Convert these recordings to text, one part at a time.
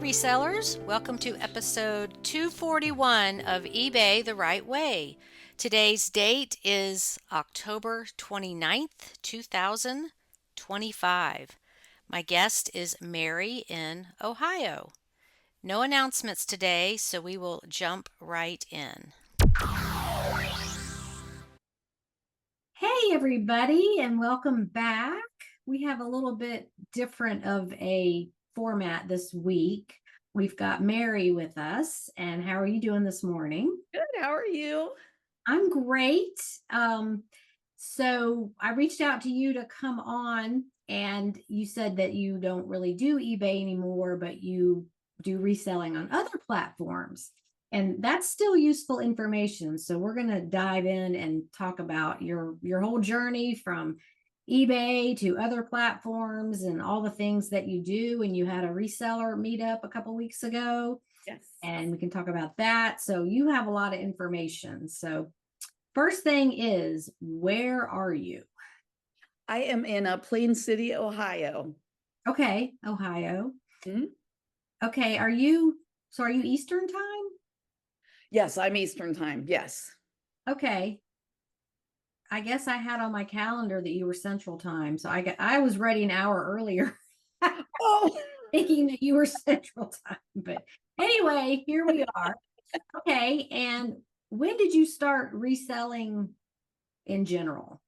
resellers. Welcome to episode 241 of eBay the Right Way. Today's date is October 29th, 2025. My guest is Mary in Ohio. No announcements today, so we will jump right in. Hey, everybody, and welcome back. We have a little bit different of a format this week. We've got Mary with us. And how are you doing this morning? Good. How are you? I'm great. So I reached out to you to come on, and you said that you don't really do eBay anymore, but you do reselling on other platforms. And that's still useful information. So we're going to dive in and talk about your whole journey from eBay to other platforms and all the things that you do. And you had a reseller meetup a couple weeks ago, Yes. and we can talk about that. So you have a lot of information. So first thing is, where are you? I am in Plain City, Ohio. Okay, Ohio. Hmm? Okay, are you Eastern time? Yes, I'm Eastern time. Yes. Okay. I guess I had on my calendar that you were Central time, so I was ready an hour earlier, Oh, thinking that you were Central time. But anyway, here we are. Okay, and when did you start reselling in general?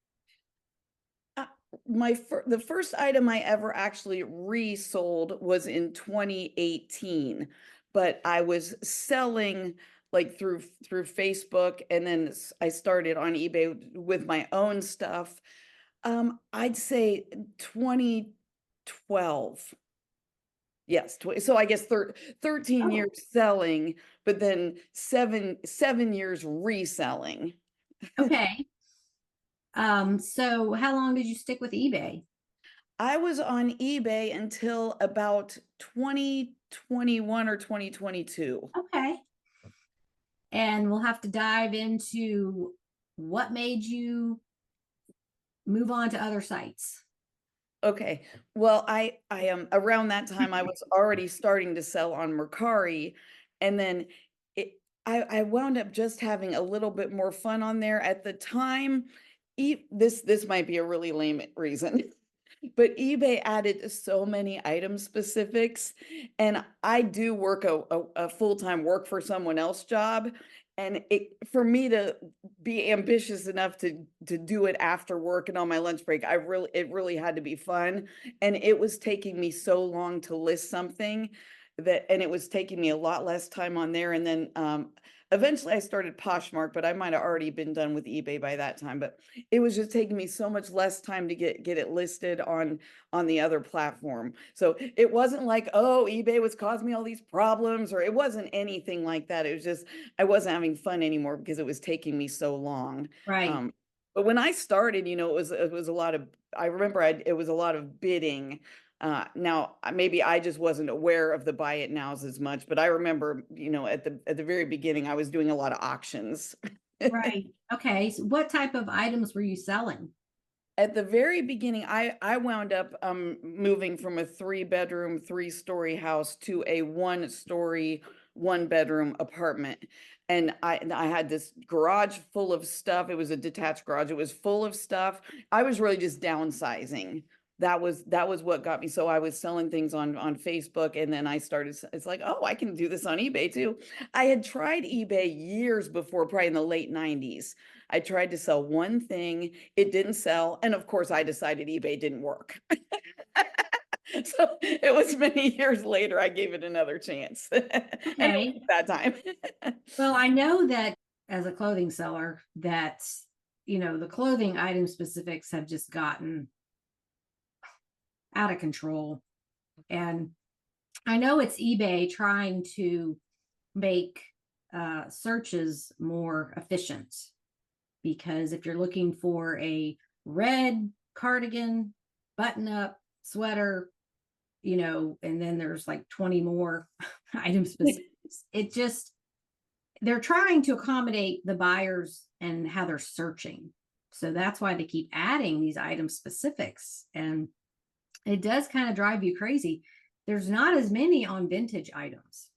the first item I ever actually resold was in 2018, but I was selling like through Facebook, and then I started on eBay with my own stuff. I'd say 2012. Yes, so I guess 13 Oh, years selling, but then seven years reselling. okay. So how long did you stick with eBay? I was on eBay until about 2021 or 2022. Okay. And we'll have to dive into what made you move on to other sites. Okay. Well, I am around that time I was already starting to sell on Mercari, and then I wound up just having a little bit more fun on there at the time. This might be a really lame reason. But eBay added so many item specifics, and I do work a full-time work for someone else job. And for me to be ambitious enough to do it after work and on my lunch break, it really had to be fun. And it was taking me so long to list something and it was taking me a lot less time on there. And then eventually I started Poshmark, but I might have already been done with eBay by that time. But it was just taking me so much less time to get it listed on the other platform. So it wasn't like, oh, eBay was causing me all these problems, or it wasn't anything like that. It was just I wasn't having fun anymore because it was taking me so long. Right. Um, but when I started, it was a lot of, I remember it was a lot of bidding. Now maybe I just wasn't aware of the buy it nows as much, but I remember, at the very beginning, I was doing a lot of auctions. Right. Okay. So what type of items were you selling? At the very beginning, I wound up moving from a 3-bedroom, 3-story house to a 1-story, 1-bedroom apartment. And I had this garage full of stuff. It was a detached garage. It was full of stuff. I was really just downsizing. That was what got me. So I was selling things on Facebook, and then I started, it's like, oh, I can do this on eBay too. I had tried eBay years before, probably in the late 90s. I tried to sell one thing, it didn't sell, and of course I decided eBay didn't work. So it was many years later I gave it another chance. And it Okay. was that time. Well, I know that as a clothing seller, that the clothing item specifics have just gotten out of control. And I know it's eBay trying to make searches more efficient, because if you're looking for a red cardigan, button up, sweater, and then there's like 20 more item specifics, they're trying to accommodate the buyers and how they're searching. So that's why they keep adding these item specifics. And it does kind of drive you crazy. there's not as many on vintage items.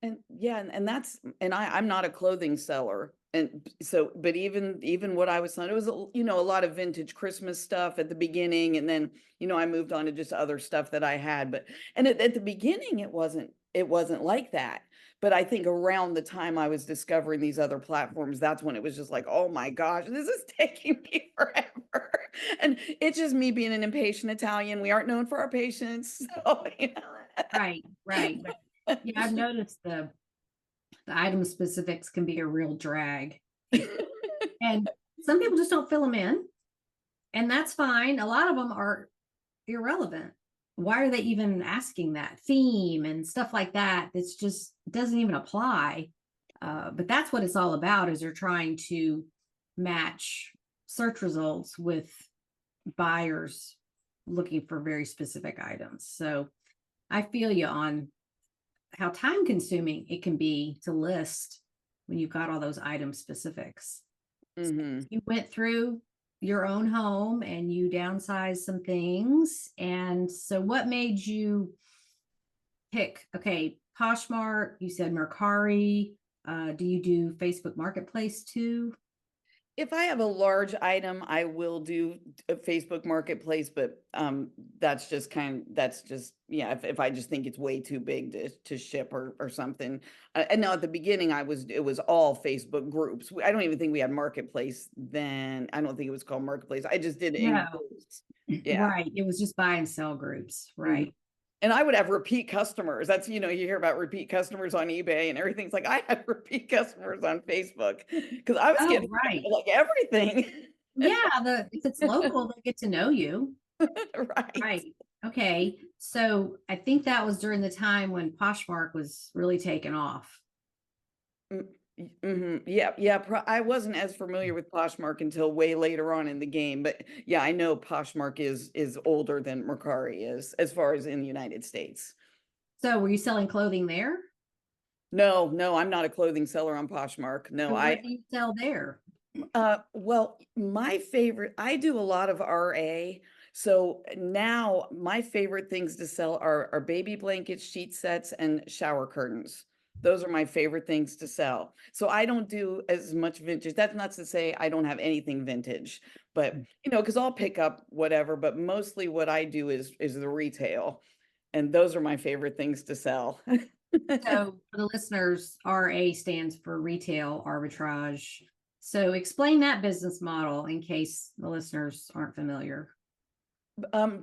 And yeah, and that's, and I'm not a clothing seller. And so, but even what I was selling, it was, you know, a lot of vintage Christmas stuff at the beginning. And then, you know, I moved on to just other stuff that I had, but, and at the beginning, it wasn't like that. But I think around the time I was discovering these other platforms, that's when it was just like, oh my gosh, this is taking me forever. And it's just me being an impatient Italian. We aren't known for our patience. So, you know. Right, right. But yeah, I've noticed the item specifics can be a real drag. And some people just don't fill them in. And that's fine. A lot of them are irrelevant. Why are they even asking that theme and stuff like that? It's just doesn't even apply. But that's what it's all about, is they're trying to match search results with buyers looking for very specific items. So I feel you on how time consuming it can be to list when you've got all those item specifics. Mm-hmm. You went through your own home and you downsized some things. And so what made you pick, okay, Poshmark, you said Mercari, do you do Facebook Marketplace too? If I have a large item, I will do a Facebook Marketplace, but that's just yeah, if I just think it's way too big to ship or something. And now at the beginning, it was all Facebook groups. I don't even think we had Marketplace then. I don't think it was called Marketplace. I just did it in No. groups. Yeah. Right. It was just buy and sell groups. Right. And I would have repeat customers. That's, you know, you hear about repeat customers on eBay and everything's like, I had repeat customers on Facebook because I was getting right. like everything. Yeah. If it's local, they get to know you. Right. Right. Okay. So I think that was during the time when Poshmark was really taking off. Yeah, yeah. I wasn't as familiar with Poshmark until way later on in the game, but yeah, I know Poshmark is older than Mercari is, as far as in the United States. So were you selling clothing there? No, no, I'm not a clothing seller on Poshmark. No, So what do you sell there? well, my favorite, I do a lot of RA. So now my favorite things to sell are baby blankets, sheet sets, and shower curtains. Those are my favorite things to sell. So I don't do as much vintage. That's not to say I don't have anything vintage, but you know, because I'll pick up whatever, but mostly what I do is the retail. And those are my favorite things to sell. So for the listeners, RA stands for retail arbitrage. So explain that business model in case the listeners aren't familiar.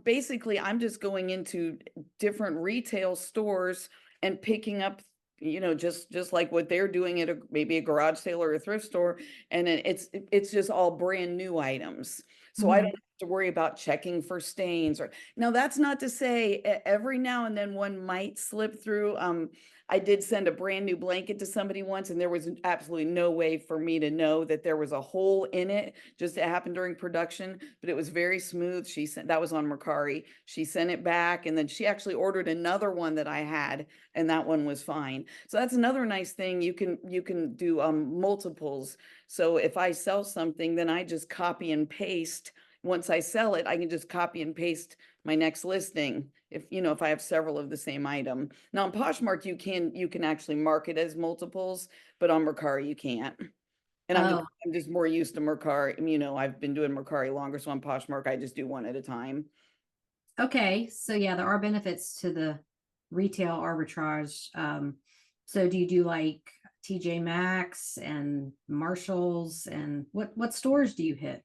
Basically, I'm just going into different retail stores and picking up, you know, just like what they're doing at maybe a garage sale or a thrift store, and it's just all brand new items. So I don't have to worry about checking for stains. Or now that's not to say every now and then one might slip through. I did send a brand new blanket to somebody once, and there was absolutely no way for me to know that there was a hole in it. Just it happened during production, but it was very smooth. She sent, that was on Mercari. She sent it back, and then she actually ordered another one that I had, and that one was fine. So that's another nice thing. You can do multiples. So if I sell something, then I just copy and paste. Once I sell it, I can just copy and paste my next listing. If you know, if I have several of the same item. Now on Poshmark, you can actually mark it as multiples, but on Mercari you can't. And I'm just more used to Mercari. You know, I've been doing Mercari longer, so on Poshmark I just do one at a time. Okay, so yeah, there are benefits to the retail arbitrage. So do you do like TJ Maxx and Marshalls, and what stores do you hit?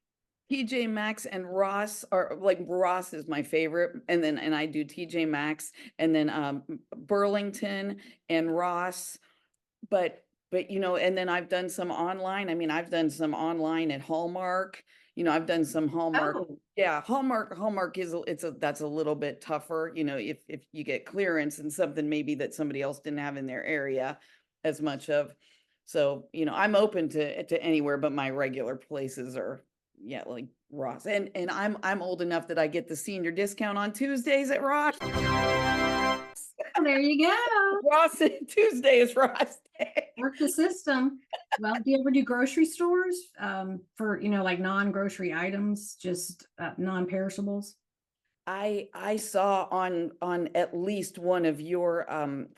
TJ Maxx and Ross are like, Ross is my favorite. And I do TJ Maxx and then Burlington and Ross. But you know, and then I've done some online. I mean, I've done some online at Hallmark. You know, I've done some Hallmark. Oh, Yeah, Hallmark is that's a little bit tougher, you know, if you get clearance and something maybe that somebody else didn't have in their area as much of. So, you know, I'm open to anywhere, but my regular places are, yeah, like Ross. And I'm old enough that I get the senior discount on Tuesdays at Ross. there you go. Ross Tuesday is Ross Day. Work the system. Well, do you ever do grocery stores for, you know, like non-grocery items, just non-perishables? I saw on at least one of your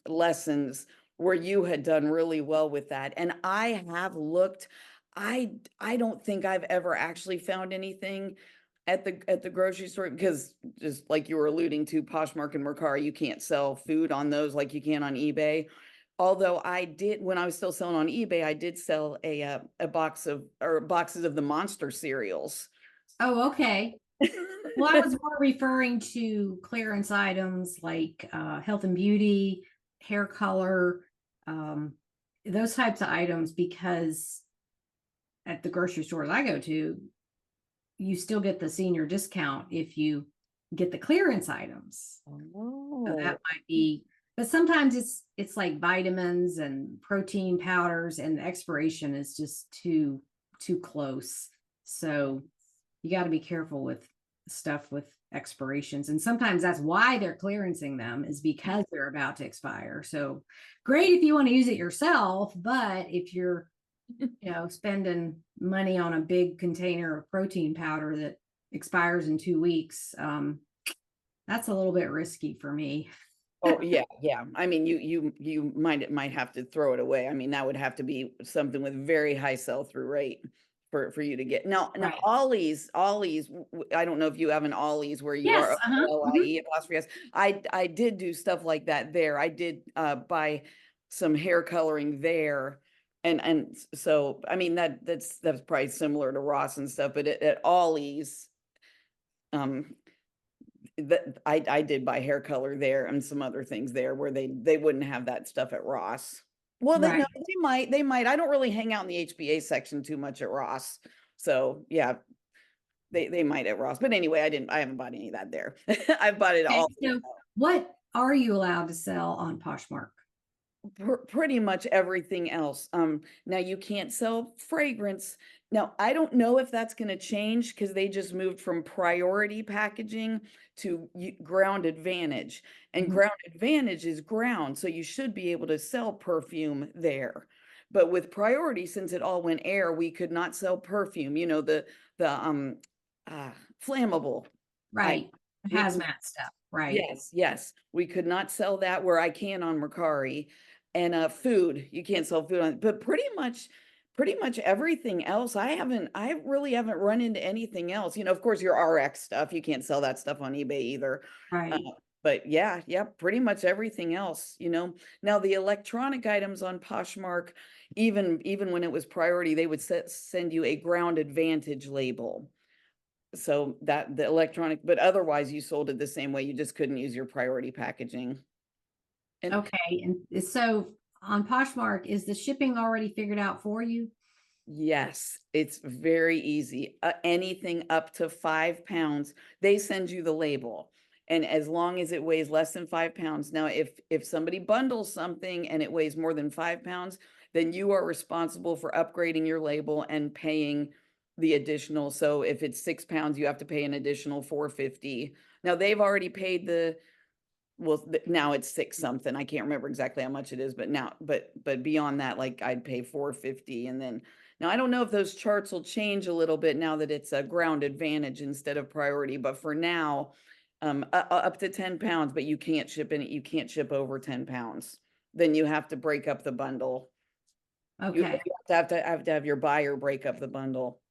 lessons where you had done really well with that. And I have looked, I don't think I've ever actually found anything at the grocery store, because just like you were alluding to, Poshmark and Mercari, you can't sell food on those like you can on eBay. Although I did, when I was still selling on eBay, I did sell a box of, or boxes of the Monster cereals. Oh, okay. Well, I was more referring to clearance items like health and beauty, hair color, um, those types of items, because at the grocery stores I go to, you still get the senior discount if you get the clearance items. So Oh, that might be, but sometimes it's like vitamins and protein powders, and the expiration is just too close. So you got to be careful with stuff with expirations. And sometimes that's why they're clearancing them, is because they're about to expire. So great if you want to use it yourself, but if you're, spending money on a big container of protein powder that expires in 2 weeks, that's a little bit risky for me. oh yeah, yeah. I mean, you might have to throw it away. I mean, that would have to be something with very high sell-through rate for you to get. Now Right. Ollie's, I don't know if you have an Ollie's where you Yes. are, Uh-huh. OLIE apostrophe S. I did do stuff like that there. I did buy some hair coloring there. And so I mean that's probably similar to Ross and stuff, but at Ollie's, um that I did buy hair color there and some other things there where they wouldn't have that stuff at Ross. Well, they no, Right. they might. I don't really hang out in the HBA section too much at Ross. So yeah, they might at Ross. But anyway, I haven't bought any of that there. I've bought it Okay. all. So what are you allowed to sell on Poshmark? Pretty much everything else. Now you can't sell fragrance. Now, I don't know if that's going to change because they just moved from priority packaging to ground advantage. And Mhm. ground advantage is ground, so you should be able to sell perfume there. But with priority, since it all went air, we could not sell perfume, the uh flammable. I Right. we Hazmat stuff. Right. Yes, yes. We could not sell that where I can on Mercari. And food, you can't sell food on, but pretty much everything else. I really haven't run into anything else. Of course, your RX stuff, you can't sell that stuff on eBay either. Uh, Right. but yeah, pretty much everything else. Now the electronic items on Poshmark, even when it was priority, they would send you a ground advantage label. So that the electronic, but otherwise you sold it the same way. You just couldn't use your priority packaging. And Okay. And so on Poshmark, is the shipping already figured out for you? yes, it's very easy. Anything up to 5 pounds, they send you the label. And as long as it weighs less than 5 pounds. Now, if somebody bundles something and it weighs more than 5 pounds, then you are responsible for upgrading your label and paying the additional. So if it's 6 pounds, you have to pay an additional $4.50. Now they've already paid well, now it's six something. I can't remember exactly how much it is, but now, but beyond that, like I'd pay $4.50. And then now I don't know if those charts will change a little bit now that it's a ground advantage instead of priority, but for now, up to 10 pounds, but you can't ship you can't ship over 10 pounds. Then you have to break up the bundle. You Okay. have to have your buyer break up the bundle.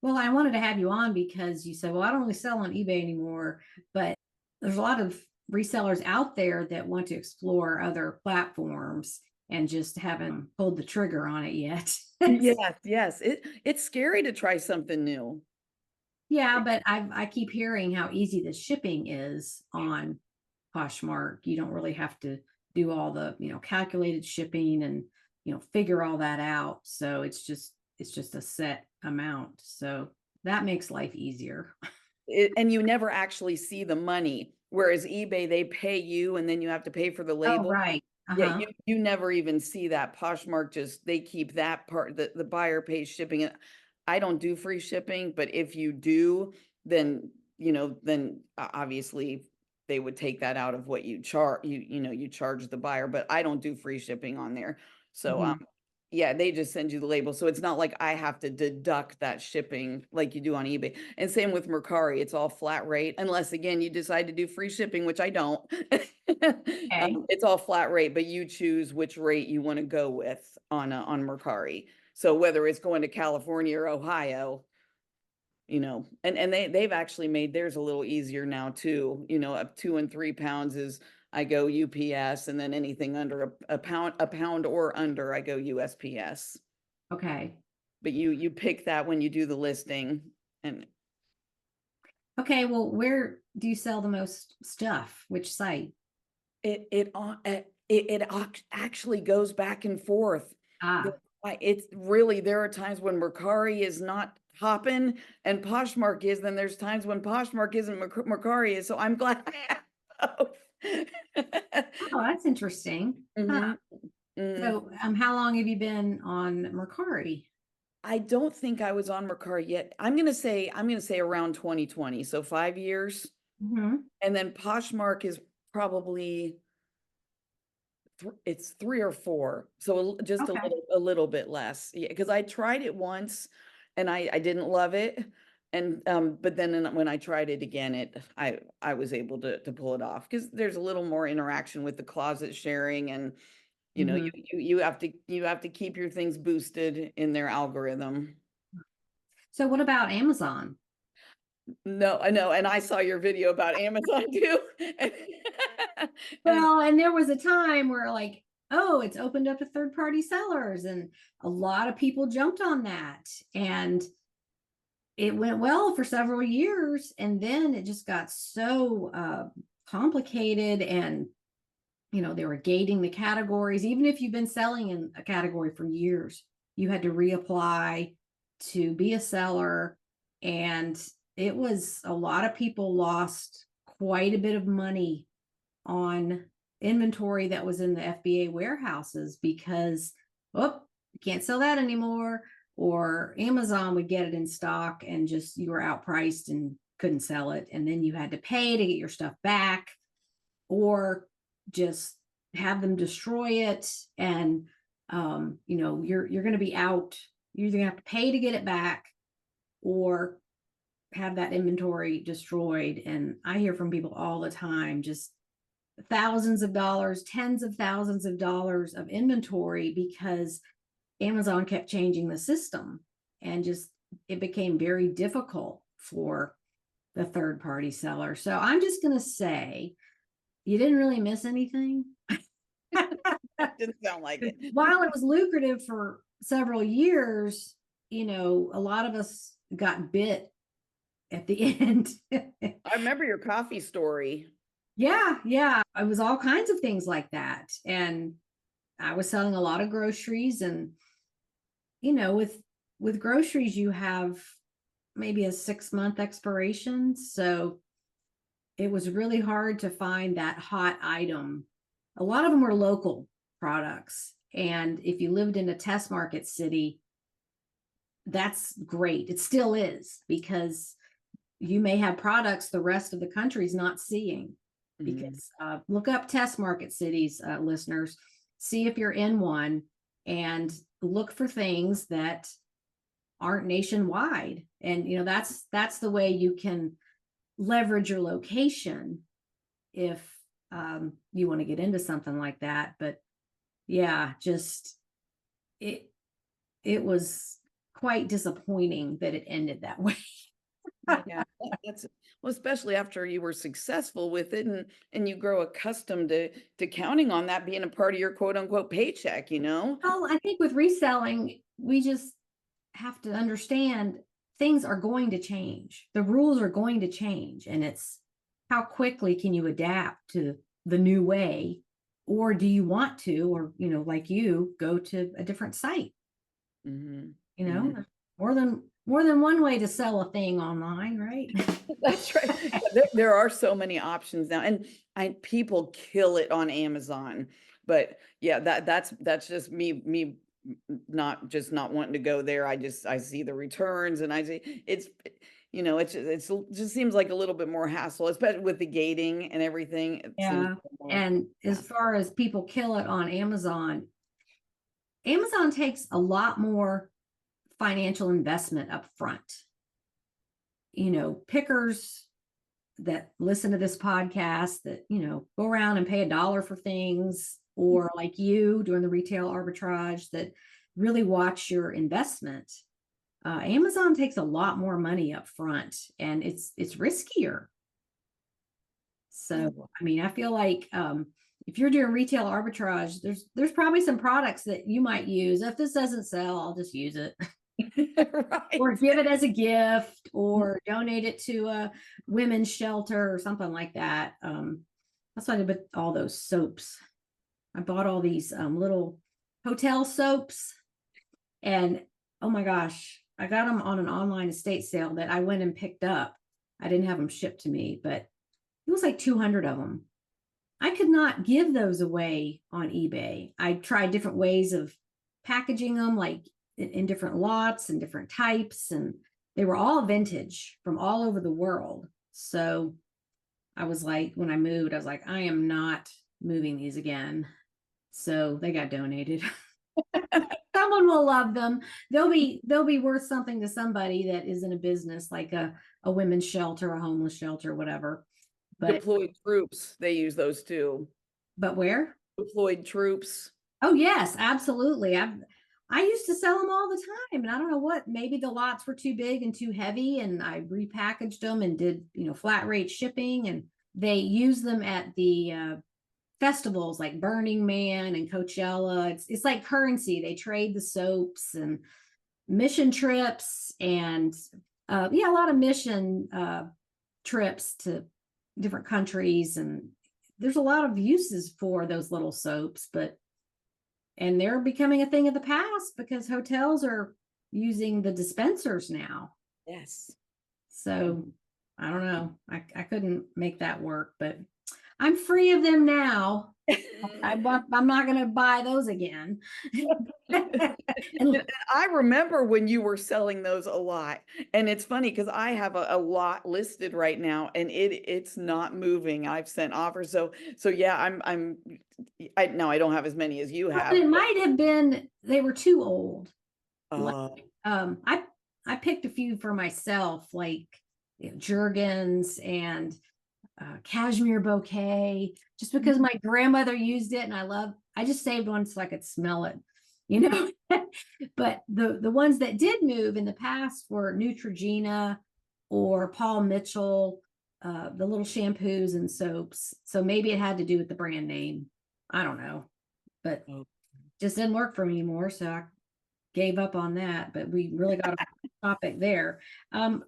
Well, I wanted to have you on because you said, well, I don't really sell on eBay anymore, but there's a lot of resellers out there that want to explore other platforms and just haven't pulled the trigger on it yet. Yes, yes. It's scary to try something new. Yeah, but I keep hearing how easy the shipping is on Poshmark. You don't really have to do all the, calculated shipping and, figure all that out. So it's just a set amount. So that makes life easier. And you never actually see the money. Whereas eBay, they pay you and then you have to pay for the Oh, label. right. Yeah, Uh-huh. you never even see that. Poshmark just, they keep that part, the buyer pays shipping. And I don't do free shipping, but if you do, then, then obviously they would take that out of what you charge, you charge the buyer, but I don't do free shipping on there. So, Mhm. Yeah, they just send you the label. So it's not like I have to deduct that shipping like you do on eBay. And same with Mercari, it's all flat rate, unless again, you decide to do free shipping, which I don't. Okay. It's all flat rate, but you choose which rate you want to go with on Mercari. So whether it's going to California or Ohio, and they've actually made theirs a little easier now too. Up 2 and 3 pounds is I go UPS, and then anything under a pound or under, I go USPS. Okay. But you pick that when you do the listing, and Okay. Well, where do you sell the most stuff? Which site? it actually goes back and forth. Ah, It's really, there are times when Mercari is not hopping and Poshmark is, then there's times when Poshmark isn't, Mercari is. So I'm glad I have both. oh, that's interesting. Huh. Mhm, mhm. So, how long have you been on Mercari? I don't think I was on Mercari yet. I'm gonna say around 2020, so 5 years. Hmm. And then Poshmark is probably it's 3 or 4, so just a Okay. little bit less. Yeah, because I tried it once and I didn't love it. And but then when I tried it again, I was able to pull it off, because there's a little more interaction with the closet sharing, and Hmm. you have to keep your things boosted in their algorithm. So, what about Amazon? No, I know, and I saw your video about Amazon too. And Well, and there was a time where, like, oh, it's opened up to third party sellers, and a lot of people jumped on that. And it went well for several years. And then it just got so complicated. And, they were gating the categories. Even if you've been selling in a category for years, you had to reapply to be a seller. And it was a lot of people lost quite a bit of money on inventory that was in the FBA warehouses because, oh, you can't sell that anymore. Or Amazon would get it in stock and just you were outpriced and couldn't sell it. And then you had to pay to get your stuff back, or just have them destroy it. And you're going to be out. You're either going to have to pay to get it back or have that inventory destroyed. And I hear from people all the time, just thousands of dollars, tens of thousands of dollars of inventory because Amazon kept changing the system, and just it became very difficult for the third party seller. So I'm just going to say you didn't really miss anything. didn't sound like it. While it was lucrative for several years, a lot of us got bit at the end. I remember your coffee story. Yeah. It was all kinds of things like that. And I was selling a lot of groceries, and with groceries you have maybe a 6-month expiration. So it was really hard to find that hot item. A lot of them were local products. And if you lived in a test market city, that's great. It still is, because you may have products the rest of the country's not seeing. Because look up test market cities, listeners, see if you're in one, and look for things that aren't nationwide. And that's the way you can leverage your location if you want to get into something like that. But yeah, just it was quite disappointing that it ended that way. Yeah, that's well, especially after you were successful with it, and you grow accustomed to counting on that being a part of your quote unquote paycheck, Well, I think with reselling, we just have to understand things are going to change. The rules are going to change, and it's how quickly can you adapt to the new way, or do you want to, or like you go to a different site? Mhm. There's more than one way to sell a thing online, right? That's right. There are so many options now, and people kill it on Amazon. But yeah, that's just me not wanting to go there. I see the returns, and I see it's just seems like a little bit more hassle, especially with the gating and everything. It seems Yeah. more. And as far as people kill it on Amazon, Amazon takes a lot more financial investment up front. Pickers that listen to this podcast that, go around and pay $1 for things, or like you doing the retail arbitrage that really watch your investment. Amazon takes a lot more money up front, and it's riskier. So, I mean, I feel like if you're doing retail arbitrage, there's probably some products that you might use. If this doesn't sell, I'll just use it. Right. Or give it as a gift, or donate it to a women's shelter or something like that. That's why I did with all those soaps. I bought all these little hotel soaps, and oh my gosh, I got them on an online estate sale that I went and picked up. I didn't have them shipped to me, but it was like 200 of them. I could not give those away on eBay. I tried different ways of packaging them, like in different lots and different types, and they were all vintage from all over the world. So I was like, when I moved, I was like, I am not moving these again. So they got donated. Someone will love them. They'll be worth something to somebody that is in a business like a women's shelter, a homeless shelter, whatever. But Deployed troops, they use those too. But where? Deployed troops. Oh yes, absolutely. I used to sell them all the time, and I don't know what, maybe the lots were too big and too heavy, and I repackaged them and did, flat rate shipping, and they use them at the festivals like Burning Man and Coachella. It's like currency. They trade the soaps and mission trips, and a lot of mission trips to different countries, and there's a lot of uses for those little soaps, and they're becoming a thing of the past because hotels are using the dispensers now. Yes. So I don't know. I couldn't make that work, but I'm free of them now. I'm not going to buy those again. And I remember when you were selling those a lot, and it's funny because I have a lot listed right now, and it's not moving. I've sent offers, so yeah, I don't have as many as you have. It might have been they were too old. Uh, I picked a few for myself, like Jergens and cashmere bouquet, just because my grandmother used it, and I just saved one so I could smell it, But the ones that did move in the past were Neutrogena or Paul Mitchell, the little shampoos and soaps. So maybe it had to do with the brand name. I don't know, but just didn't work for me anymore. So I gave up on that, but we really got a topic there.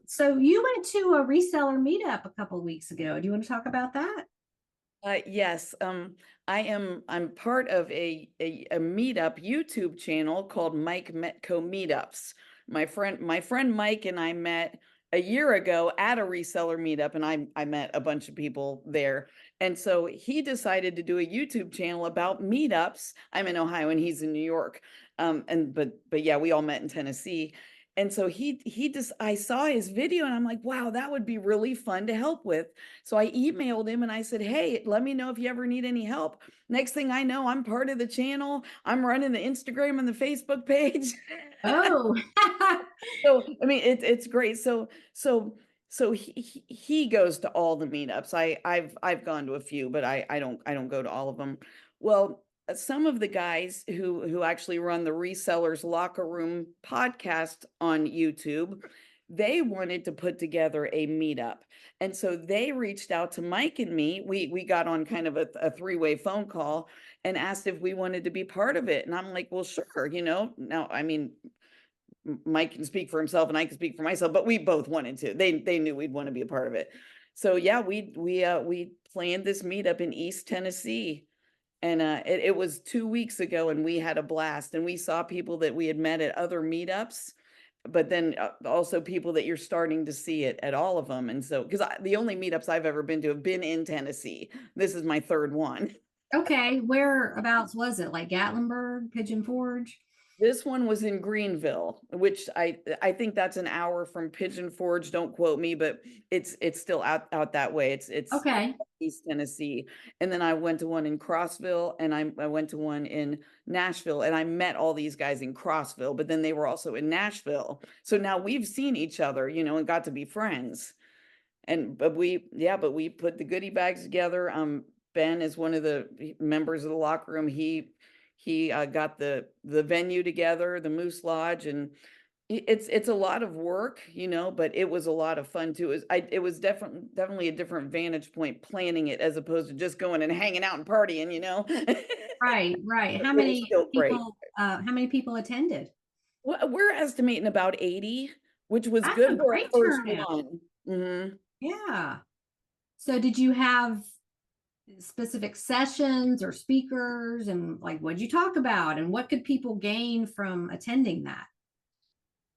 So you went to a reseller meetup a couple of weeks ago. Do you want to talk about that? Yes. I'm part of a meetup YouTube channel called Mike Metco Meetups. My friend Mike and I met a year ago at a reseller meetup, and I met a bunch of people there. And so he decided to do a YouTube channel about meetups. I'm in Ohio and he's in New York. But yeah, we all met in Tennessee. And so I saw his video and I'm like, wow, that would be really fun to help with. So I emailed him and I said, hey, let me know if you ever need any help. Next thing I know, I'm part of the channel. I'm running the Instagram and the Facebook page. Oh, So, I mean, it's great. So he goes to all the meetups. I've gone to a few, but I don't go to all of them. Well, some of the guys who actually run the Resellers Locker Room podcast on YouTube, they wanted to put together a meetup. And so they reached out to Mike and me. We got on kind of a three-way phone call and asked if we wanted to be part of it. And I'm like, well, sure. Now, I mean, Mike can speak for himself and I can speak for myself, but we both wanted to. They knew we'd want to be a part of it. So yeah, we planned this meetup in East Tennessee. And it was 2 weeks ago, and we had a blast. And we saw people that we had met at other meetups, but then also people that you're starting to see it at all of them. And so, because the only meetups I've ever been to have been in Tennessee. This is my third one. okay. Whereabouts was it? Like Gatlinburg, Pigeon Forge? This one was in Greenville, which I think that's an hour from Pigeon Forge. Don't quote me, but it's still out that way. It's Okay. East Tennessee. And then I went to one in Crossville, and I went to one in Nashville, and I met all these guys in Crossville, but then they were also in Nashville. So now we've seen each other, and got to be friends. But we put the goodie bags together. Ben is one of the members of the locker room. He got the venue together, the Moose Lodge, and it's a lot of work, but it was a lot of fun too. It was definitely a different vantage point planning it as opposed to just going and hanging out and partying. Right, right. But it was still great. How many people attended? Well, we're estimating about 80, which was That's good a for great a first turnout. one. Mhm. Yeah. So did you have specific sessions or speakers, and like what'd you talk about, and what could people gain from attending that?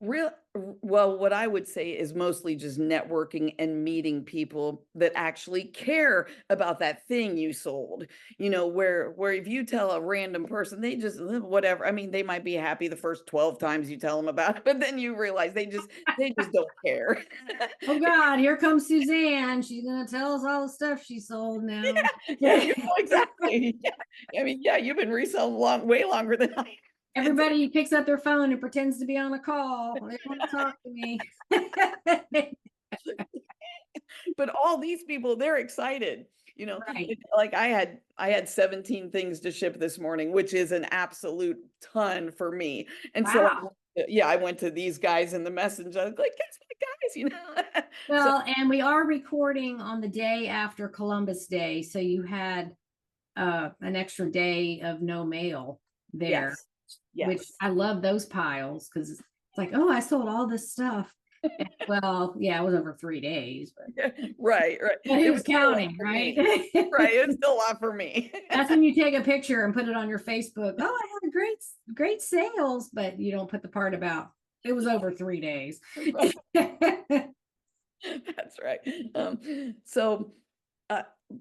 Well, what I would say is mostly just networking and meeting people that actually care about that thing you sold. Where if you tell a random person, they just whatever. I mean, they might be happy the first 12 times you tell them about it, but then you realize they just don't care. Oh God, here comes Suzanne. She's gonna tell us all the stuff she sold now. Yeah, exactly. Yeah. I mean, yeah, you've been reselling way longer than I have. Everybody picks up their phone and pretends to be on a call. They want to talk to me. But all these people, they're excited. Right. Like I had 17 things to ship this morning, which is an absolute ton for me. And so Wow. I went to these guys in the messenger. I was like, that's my guys. So Well, and we are recording on the day after Columbus Day, so you had an extra day of no mail there, which yes. I love those piles because it's like, oh, I sold all this stuff. Well, yeah, it was over 3 days, but Right. but It who's was still a lot counting, for right? me. Right. It was still a lot for me. That's when you take a picture and put it on your Facebook. Oh, I had a great sales, but you don't put the part about it was over 3 days. That's right. So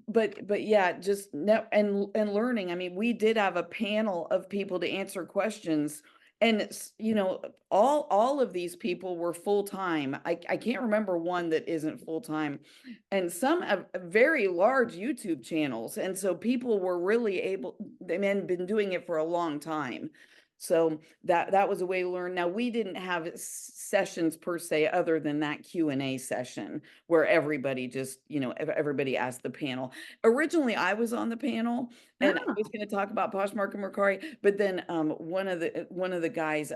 but yeah, just and learning. I mean, we did have a panel of people to answer questions, and all of these people were full-time. I can't remember one that isn't full-time, and some have very large YouTube channels, and so people were really able. They had been doing it for a long time. So that was a way to learn. Now, we didn't have sessions per se other than that Q&A session where everybody just, everybody asked the panel. Originally, I was on the panel and I was Oh, going to talk about Poshmark and Mercari, but then one of the guys,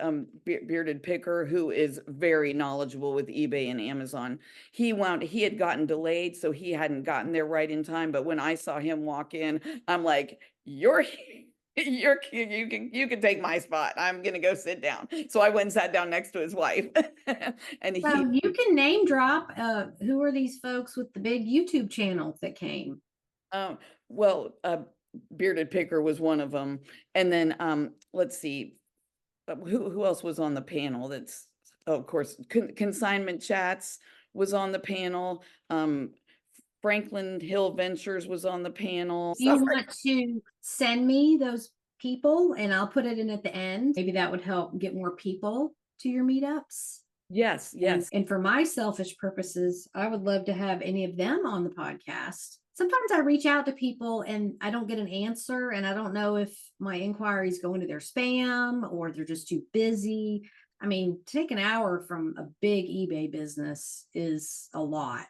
Bearded Picker, who is very knowledgeable with eBay and Amazon, he had gotten delayed, so he hadn't gotten there right in time. But when I saw him walk in, I'm like, you're you can take my spot. I'm gonna go sit down. So I went and sat down next to his wife. And so you can name drop. Who are these folks with the big YouTube channels that came? um well Bearded Picker was one of them. And then let's see, who else was on the panel? That's of course Consignment Chats was on the panel. Franklin Hill Ventures was on the panel. Do you want to send me those people and I'll put it in at the end? Maybe that would help get more people to your meetups. Yes. And for my selfish purposes, I would love to have any of them on the podcast. Sometimes I reach out to people and I don't get an answer, and I don't know if my inquiries go into their spam or they're just too busy. I mean, to take an hour from a big eBay business is a lot.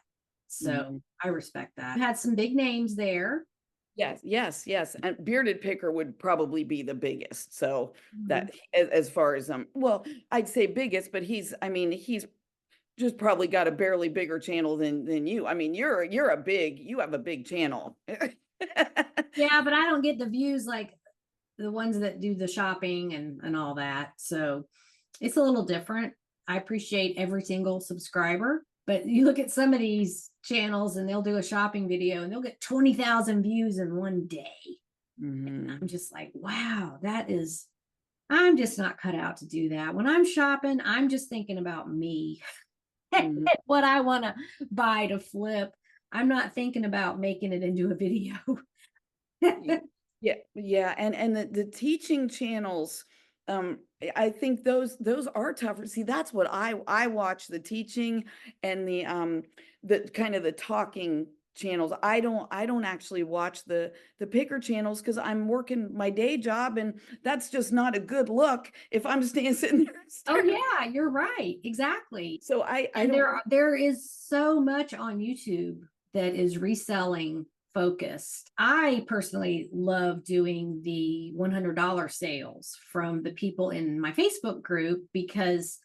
So I respect that. I had some big names there. Yes. And Bearded Picker would probably be the biggest. So Mhm. that as far as well, I'd say biggest, but he's just probably got a barely bigger channel than you. I mean, you have a big channel. Yeah, but I don't get the views like the ones that do the shopping and all that. So it's a little different. I appreciate every single subscriber, but you look at some of these channels and they'll do a shopping video and they'll get 20,000 views in one day. And I'm just like, wow, I'm just not cut out to do that. When I'm shopping, I'm just thinking about me, what I want to buy to flip. I'm not thinking about making it into a video. Yeah. And the teaching channels, I think those are tougher. See, that's what I watch, the teaching and the kind of the talking channels. I don't actually watch the picker channels because I'm working my day job, and that's just not a good look if I'm staying sitting there Oh staring. yeah, you're right. Exactly. So I And don't. there is so much on YouTube that is reselling focused. I personally love doing the $100 sales from the people in my Facebook group because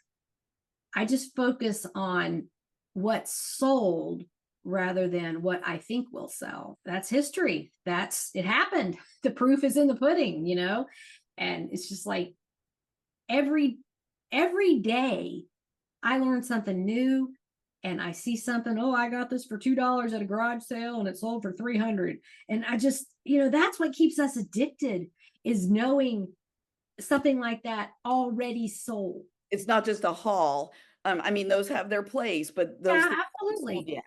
I just focus on what's sold rather than what I think will sell. That's history. It happened. The proof is in the pudding, you know? And it's just like every every day I learn something new and I see something, oh, I got this for $2 at a garage sale and it sold for 300. And I just, that's what keeps us addicted is knowing something like that already sold. It's not just a haul. I mean, those have their place, but those Yeah, things haven't sold absolutely. yet.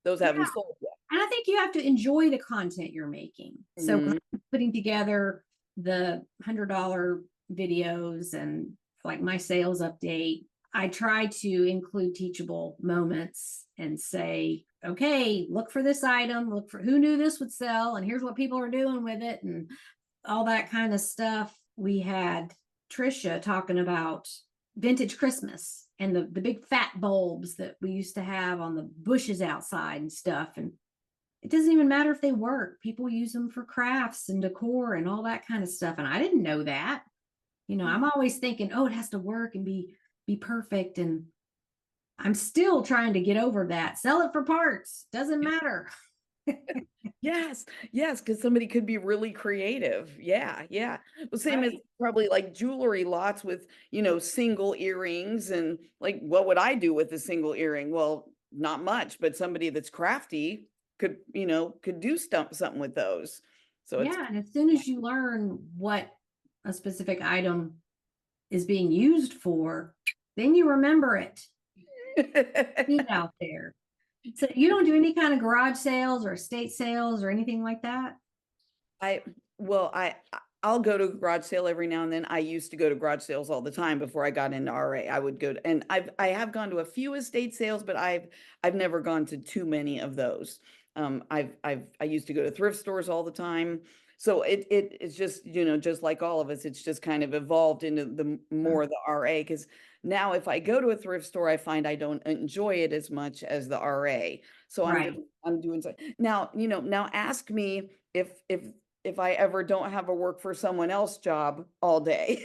Those Yeah. haven't sold yet. And I think you have to enjoy the content you're making. So when Mhm. I'm putting together the $100 videos and like my sales update, I try to include teachable moments and say, okay, look for this item, look for who knew this would sell, and here's what people are doing with it, and all that kind of stuff. We had Trisha talking about vintage Christmas and the big fat bulbs that we used to have on the bushes outside and stuff. And it doesn't even matter if they work. People use them for crafts and decor and all that kind of stuff. And I didn't know that. I'm always thinking, oh, it has to work and be perfect. And I'm still trying to get over that. Sell it for parts. Doesn't matter. Yes, yes, because somebody could be really creative. Yeah, yeah. Well, same as Right. probably like jewelry lots with, single earrings and like what would I do with a single earring? Well, not much, but somebody that's crafty could do something with those. So it's Yeah. And as soon as you learn what a specific item is being used for, then you remember it. Get out there. So you don't do any kind of garage sales or estate sales or anything like that? I well, I'll go to a garage sale every now and then. I used to go to garage sales all the time before I got into RA. I would go to, and I have gone to a few estate sales, but I've never gone to too many of those. I used to go to thrift stores all the time. So it's just, just like all of us, it's just kind of evolved into the more the RA, because now if I go to a thrift store, I find I don't enjoy it as much as the RA. So Right. I'm doing so now, now ask me if I ever don't have a work for someone else job all day.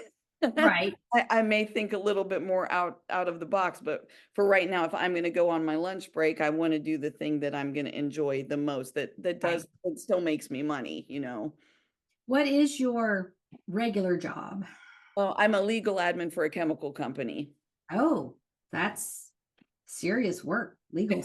Right. I may think a little bit more out of the box, but for right now, if I'm going to go on my lunch break, I want to do the thing that I'm going to enjoy the most. Right. It still makes me money. What is your regular job? Well, I'm a legal admin for a chemical company. Oh, that's serious work. Legal.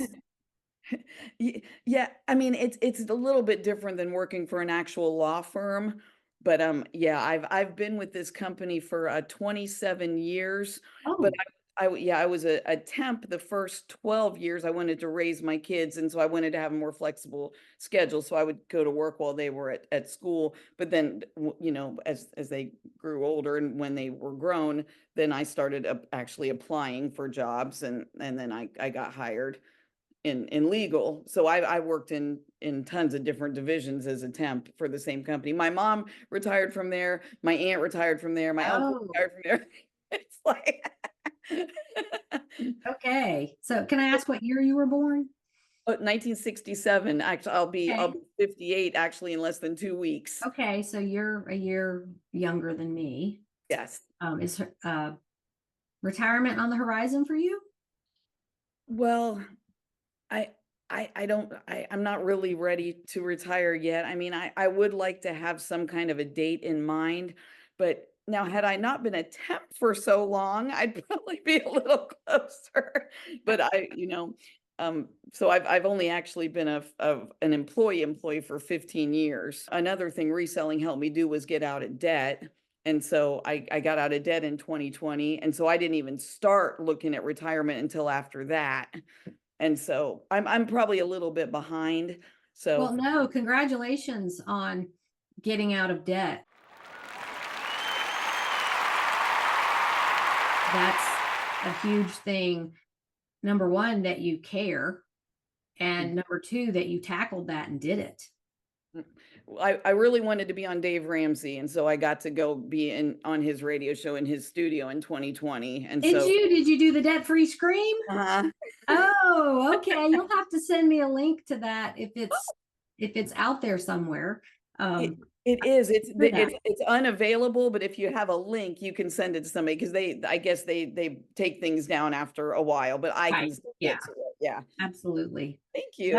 Yeah, I mean it's a little bit different than working for an actual law firm, but yeah, I've been with this company for 27 years, but Oh, yeah, I was a temp the first 12 years. I wanted to raise my kids, and so I wanted to have a more flexible schedule. So I would go to work while they were at school, but then as they grew older and when they were grown, then I started actually applying for jobs, and then I got hired in legal. So I worked in tons of different divisions as a temp for the same company. My mom retired from there, my aunt retired from there, my uncle oh, retired from there. It's like okay. So can I ask what year you were born? 1967. Actually, I'll Okay. be 58 actually in less than 2 weeks. Okay. So you're a year younger than me. Yes. Is retirement on the horizon for you? Well, I I don't I'm not really ready to retire yet. I mean, I would like to have some kind of a date in mind, but now had I not been a temp for so long, I'd probably be a little closer. But so I've only actually been an employee for 15 years. Another thing reselling helped me do was get out of debt. And so I got out of debt in 2020. And so I didn't even start looking at retirement until after that. And so I'm probably a little bit behind. Well, So no, congratulations on getting out of debt. that's a huge thing. Number one, that you care, and number two, that you tackled that and did it. I really wanted to be on Dave Ramsey, and so I got to go be on his radio show in his studio in 2020. And Did so, you? Did you do the debt-free scream? uh Oh, okay. You'll have to send me a link to that if it's out there somewhere. it, it is. For that. It's unavailable, but if you have a link, you can send it to somebody because I guess they take things down after a while, but I can Right. still Yeah, get to it. Yeah. absolutely. Thank you.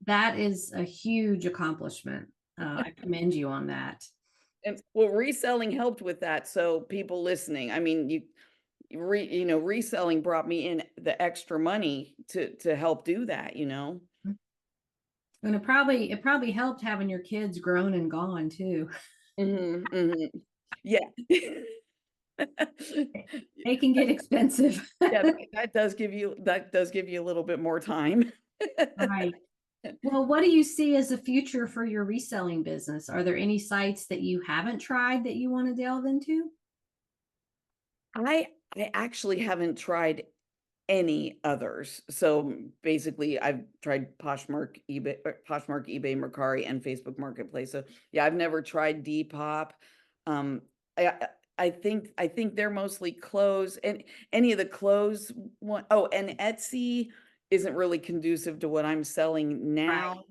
That is a huge accomplishment. I commend you on that. And well, reselling helped with that. So people listening, I mean, reselling brought me in the extra money to help do that, you know. And it probably helped having your kids grown and gone too. Yeah. They can get expensive. Yeah, that does give you a little bit more time. Right. Well, what do you see as the future for your reselling business? Are there any sites that you haven't tried that you want to delve into? I actually haven't tried any others. So basically I've tried Poshmark, eBay, Mercari, and Facebook Marketplace. So yeah, I've never tried Depop. Um, I think they're mostly clothes, and any of the clothes one, oh, and Etsy isn't really conducive to what I'm selling now. Right.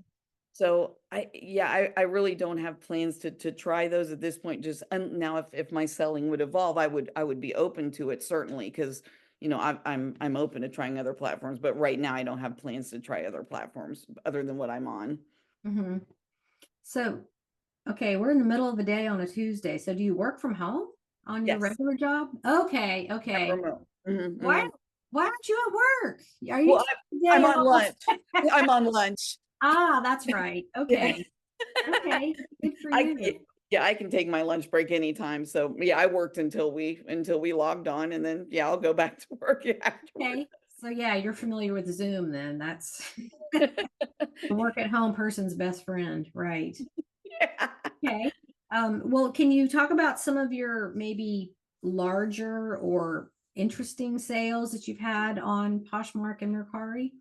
So I really don't have plans to try those at this point. Just now, if my selling would evolve, I would be open to it, certainly, because I'm open to trying other platforms. But right now, I don't have plans to try other platforms other than what I'm on. Mm-hmm. So, okay, we're in the middle of the day on a Tuesday. So do you work from home on your Yes, regular job? Okay, okay. remote. Why why aren't you at work? Are you Well, taking the I'm day on off? lunch. I'm on lunch. Ah, that's right. Yeah. Okay. Okay. Good for I you. yeah, I can take my lunch break anytime. So yeah, I worked until we logged on, and then yeah, I'll go back to work afterwards. Okay. So yeah, you're familiar with Zoom then. That's the work at home person's best friend, right? Yeah. Okay. Well, can you talk about some of your maybe larger or interesting sales that you've had on Poshmark and Mercari?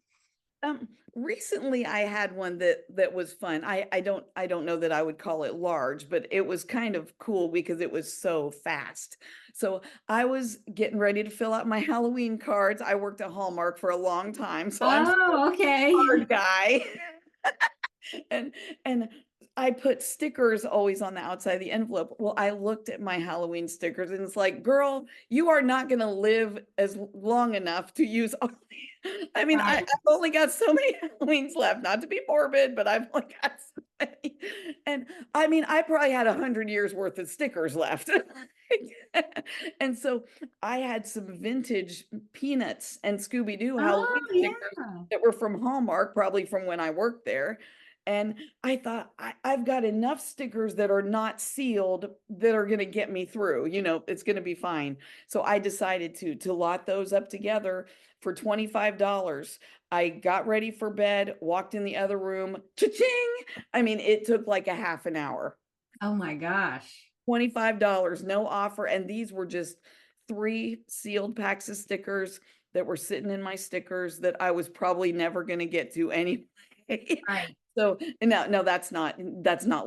Recently I had one that was fun. I don't know that I would call it large, but it was kind of cool because it was so fast. So I was getting ready to fill out my Halloween cards. I worked at Hallmark for a long time, so I'm Oh, okay. card guy. and and I put stickers always on the outside of the envelope. Well, I looked at my Halloween stickers and it's like, girl, you are not going to live as long enough to use all I mean, Right. I've only got so many Halloweens left, not to be morbid, but I've only got so many. And I mean, I probably had 100 years worth of stickers left. And so I had some vintage Peanuts and Scooby-Doo Oh, Halloween stickers yeah. that were from Hallmark, probably from when I worked there. And I thought, I've got enough stickers that are not sealed that are going to get me through. It's going to be fine. So I decided to lot those up together for $25. I got ready for bed, walked in the other room, cha-ching. I mean, it took like a half an hour. Oh my gosh. $25, no offer. And these were just 3 sealed packs of stickers that were sitting in my stickers that I was probably never going to get to anyway. Right. So, and no, that's not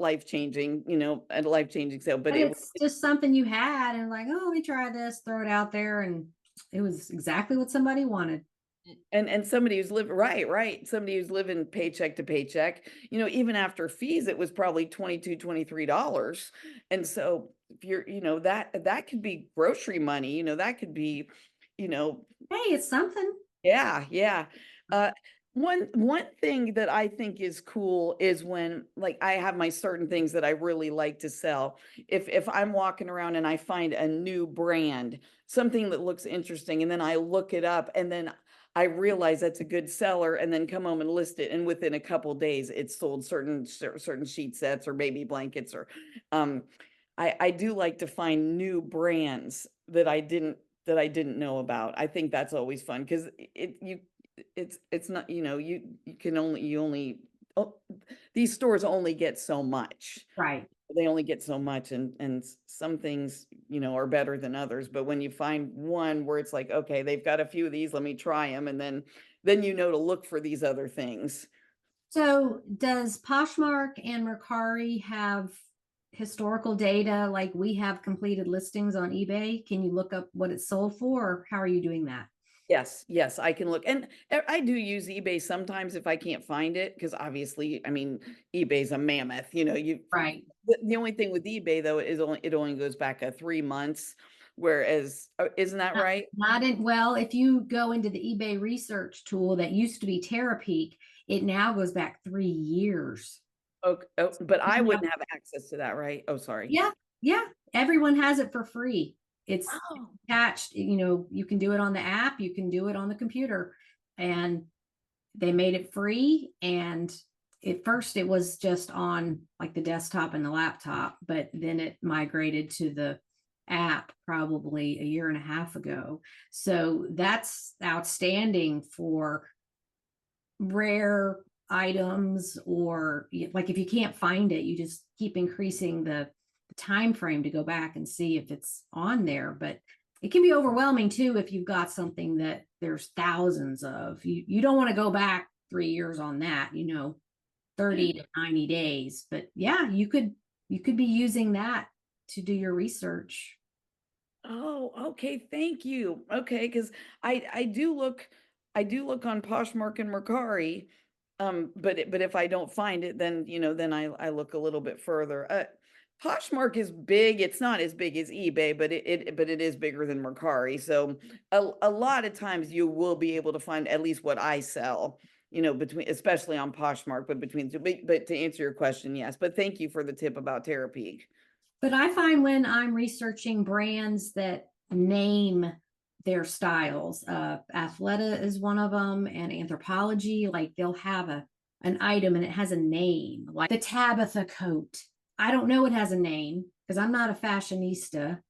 life-changing, a life-changing sale, but But it was, it's just something you had and like, oh, let me try this, throw it out there. And it was exactly what somebody wanted. and somebody who's living, right. Somebody who's living paycheck to paycheck, even after fees, it was probably $23. And so if you're, that could be grocery money, that could be, you know, Hey, it's something. yeah, yeah. Uh, one thing that I think is cool is when, like, I have my certain things that I really like to sell. If I'm walking around and I find a new brand, something that looks interesting, and then I look it up, and then I realize that's a good seller, and then come home and list it, and within a couple days, it's sold certain sheet sets or baby blankets, or um, I do like to find new brands that I didn't know about. I think that's always fun because it's not, you can only, oh, these stores only get so much. Right. they only get so much, and some things, are better than others. But when you find one where it's like, okay, they've got a few of these, let me try them, and then to look for these other things. So does Poshmark and Mercari have historical data like we have completed listings on eBay? Can you look up what it's sold for, or how are you doing that? Yes, yes, I can look. And I do use eBay sometimes if I can't find it, because obviously, I mean, eBay's a mammoth, Right. the only thing with eBay though is it only goes back 3 months, whereas, isn't that right? Not in, well, if you go into the eBay research tool that used to be Terapeak, it now goes back 3 years. Okay, oh, but I Yeah. wouldn't have access to that, right? Oh, sorry. Yeah, yeah. Everyone has it for free. It's Oh, attached, you can do it on the app, you can do it on the computer. And they made it free. And at first it was just on like the desktop and the laptop, but then it migrated to the app probably a year and a half ago. So that's outstanding for rare items, or like if you can't find it, you just keep increasing the time frame to go back and see if it's on there. But it can be overwhelming too if you've got something that there's thousands of. You don't want to go back 3 years on that, 30 to 90 days. But yeah, you could be using that to do your research. oh, okay. Thank you. Okay, because I do look on Poshmark and Mercari, but if I don't find it, then then I look a little bit further. Poshmark is big. It's not as big as eBay, but it is bigger than Mercari. So a lot of times you will be able to find at least what I sell. Between, especially on Poshmark, but to answer your question, yes. But thank you for the tip about Terapeak. But I find when I'm researching brands that name their styles, Athleta is one of them, and Anthropologie, like they'll have an item and it has a name, like the Tabitha coat. I don't know it has a name because I'm not a fashionista,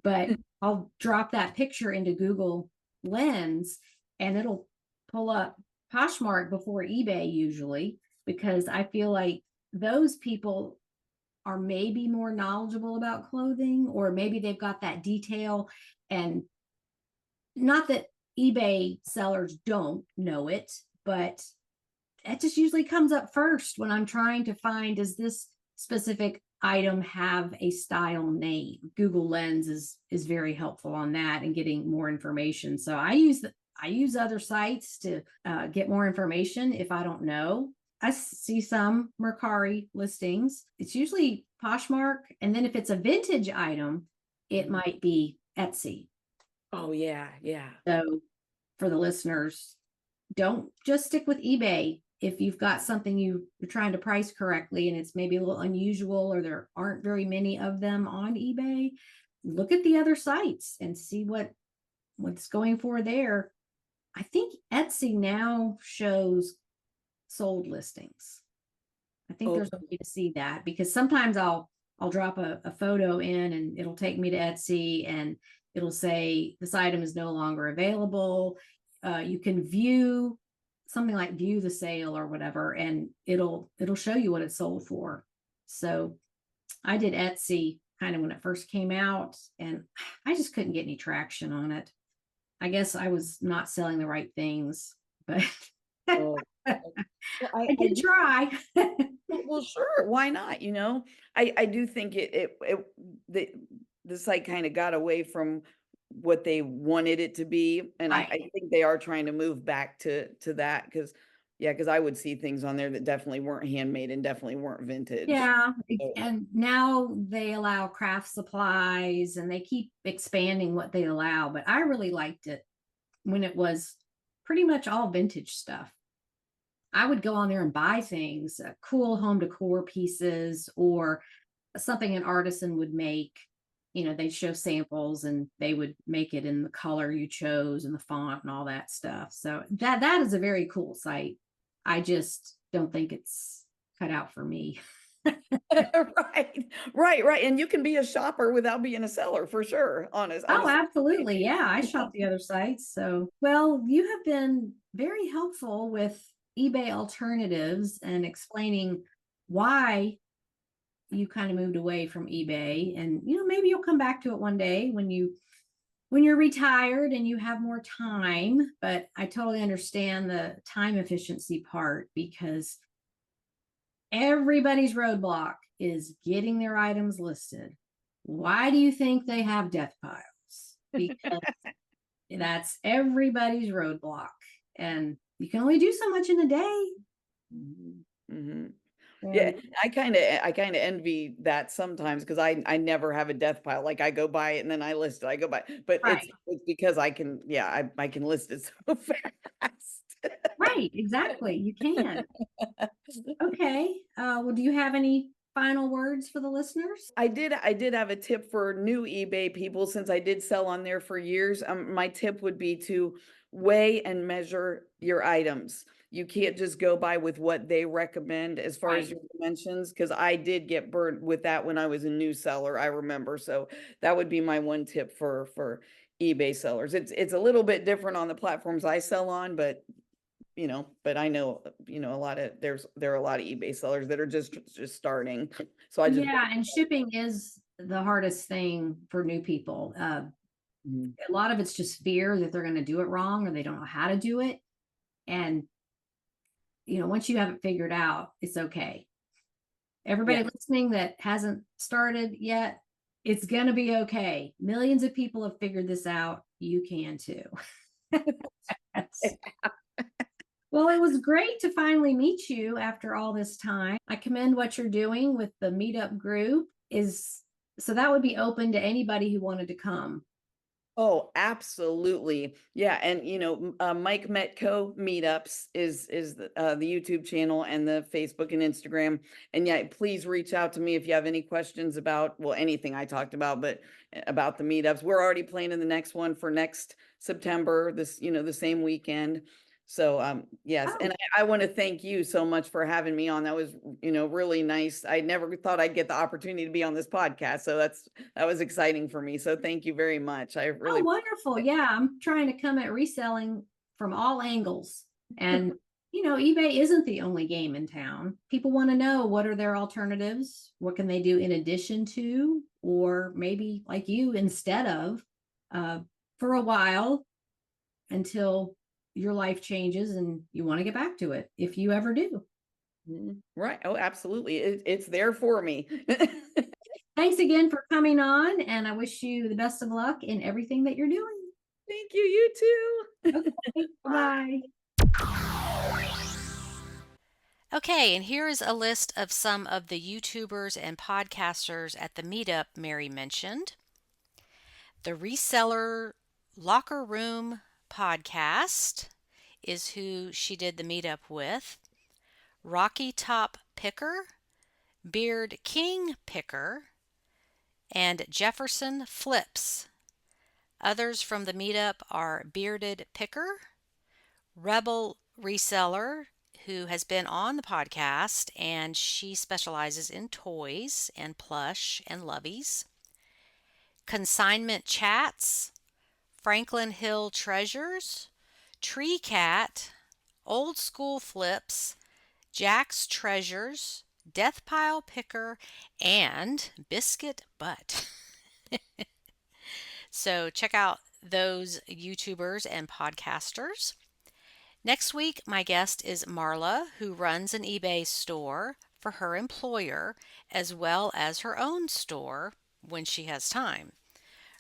but I'll drop that picture into Google Lens and it'll pull up Poshmark before eBay usually, because I feel like those people are maybe more knowledgeable about clothing, or maybe they've got that detail. And not that eBay sellers don't know it, but it just usually comes up first when I'm trying to find, does this specific item have a style name? Google Lens is very helpful on that and getting more information. So I use other sites to get more information if I don't know. I see some Mercari listings. It's usually Poshmark. And then if it's a vintage item, it might be Etsy. Oh yeah, yeah. So for the listeners, don't just stick with eBay. If you've got something you're trying to price correctly and it's maybe a little unusual, or there aren't very many of them on eBay, look at the other sites and see what's going for there. I think Etsy now shows sold listings. I think Oh, there's a way to see that, because sometimes I'll drop a photo in and it'll take me to Etsy and it'll say this item is no longer available. You can view something like view the sale or whatever, and it'll show you what it's sold for. So I did Etsy kind of when it first came out, and I just couldn't get any traction on it. I guess I was not selling the right things, but oh. Well, I I did try. well, sure. Why not? I do think the the site kind of got away from what they wanted it to be, and I Right. think they are trying to move back to that, because yeah, because I would see things on there that definitely weren't handmade and definitely weren't vintage. Yeah. So, And now they allow craft supplies and they keep expanding what they allow. But I really liked it when it was pretty much all vintage stuff. I would go on there and buy things, cool home decor pieces, or something an artisan would make. They'd show samples and they would make it in the color you chose and the font and all that stuff. So that is a very cool site. I just don't think it's cut out for me. right. And you can be a shopper without being a seller, for sure. Oh, Honestly. absolutely. Yeah, I shop the other sites. So, well, you have been very helpful with eBay alternatives and explaining why you kind of moved away from eBay, and maybe you'll come back to it one day when you're retired and you have more time. But I totally understand the time efficiency part, because everybody's roadblock is getting their items listed. Why do you think they have death piles? Because that's everybody's roadblock, and you can only do so much in a day. Mm-hmm. Yeah, I kind of envy that sometimes, because I never have a death pile. Like, I go by it and then I list it. I go by, but Right. it's because I can, I can list it so fast. Right, exactly. You can. Okay. Well, do you have any final words for the listeners? I did have a tip for new eBay people, since I did sell on there for years. My tip would be to weigh and measure your items. You can't just go by with what they recommend as far as Right. your dimensions, because I did get burnt with that when I was a new seller, I remember. So that would be my one tip for eBay sellers. It's a little bit different on the platforms I sell on, but but I know, there are a lot of eBay sellers that are just starting. So I just, Yeah, and shipping is the hardest thing for new people. Mhm. A lot of it's just fear that they're going to do it wrong, or they don't know how to do it. And once you have it figured out, it's okay. Everybody Yeah. listening that hasn't started yet, it's going to be okay. Millions of people have figured this out. You can too. Well, it was great to finally meet you after all this time. I commend what you're doing with the meetup group. So that would be open to anybody who wanted to come. Oh, absolutely. Yeah. And, Mike Metco meetups is the YouTube channel and the Facebook and Instagram. And yeah, please reach out to me if you have any questions about, well, anything I talked about, but about the meetups. We're already planning the next one for next September, the same weekend. So, yes. Oh, And I want to thank you so much for having me on. That was, really nice. I never thought I'd get the opportunity to be on this podcast. So that was exciting for me. So thank you very much. I really wonderful. Yeah, I'm trying to come at reselling from all angles. And, eBay isn't the only game in town. People want to know, what are their alternatives? What can they do in addition to, or maybe like you, instead of, for a while, until your life changes and you want to get back to it, if you ever do. Right. Oh, absolutely. It's there for me. Thanks again for coming on, and I wish you the best of luck in everything that you're doing. Thank you. You too. Okay, bye. Okay, and here is a list of some of the YouTubers and podcasters at the meetup Mary mentioned. The Reseller Locker Room podcast is who she did the meetup with. Rocky Top Picker, Beard King Picker, and Jefferson Flips. Others from the meetup are Bearded Picker, Rebel Reseller, who has been on the podcast, and she specializes in toys and plush and loveys. Consignment Chats, Franklin Hill Treasures, Tree Cat, Old School Flips, Jack's Treasures, Death Pile Picker, and Biscuit Butt. So check out those YouTubers and podcasters. Next week, my guest is Marla, who runs an eBay store for her employer as well as her own store when she has time.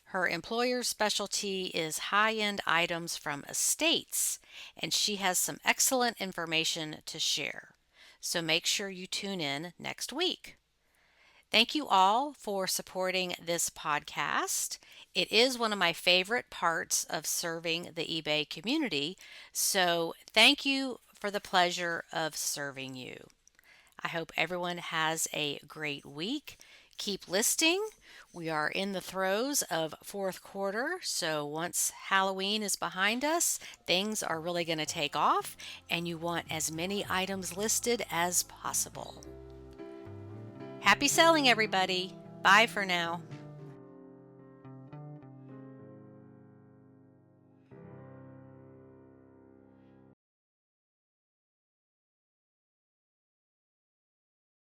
Her employer's specialty is high-end items from estates, and she has some excellent information to share. So make sure you tune in next week. Thank you all for supporting this podcast. It is one of my favorite parts of serving the eBay community, so thank you for the pleasure of serving you. I hope everyone has a great week. Keep listing. We are in the throes of fourth quarter, so once Halloween is behind us, things are really going to take off, and you want as many items listed as possible. Happy selling, everybody. Bye for now.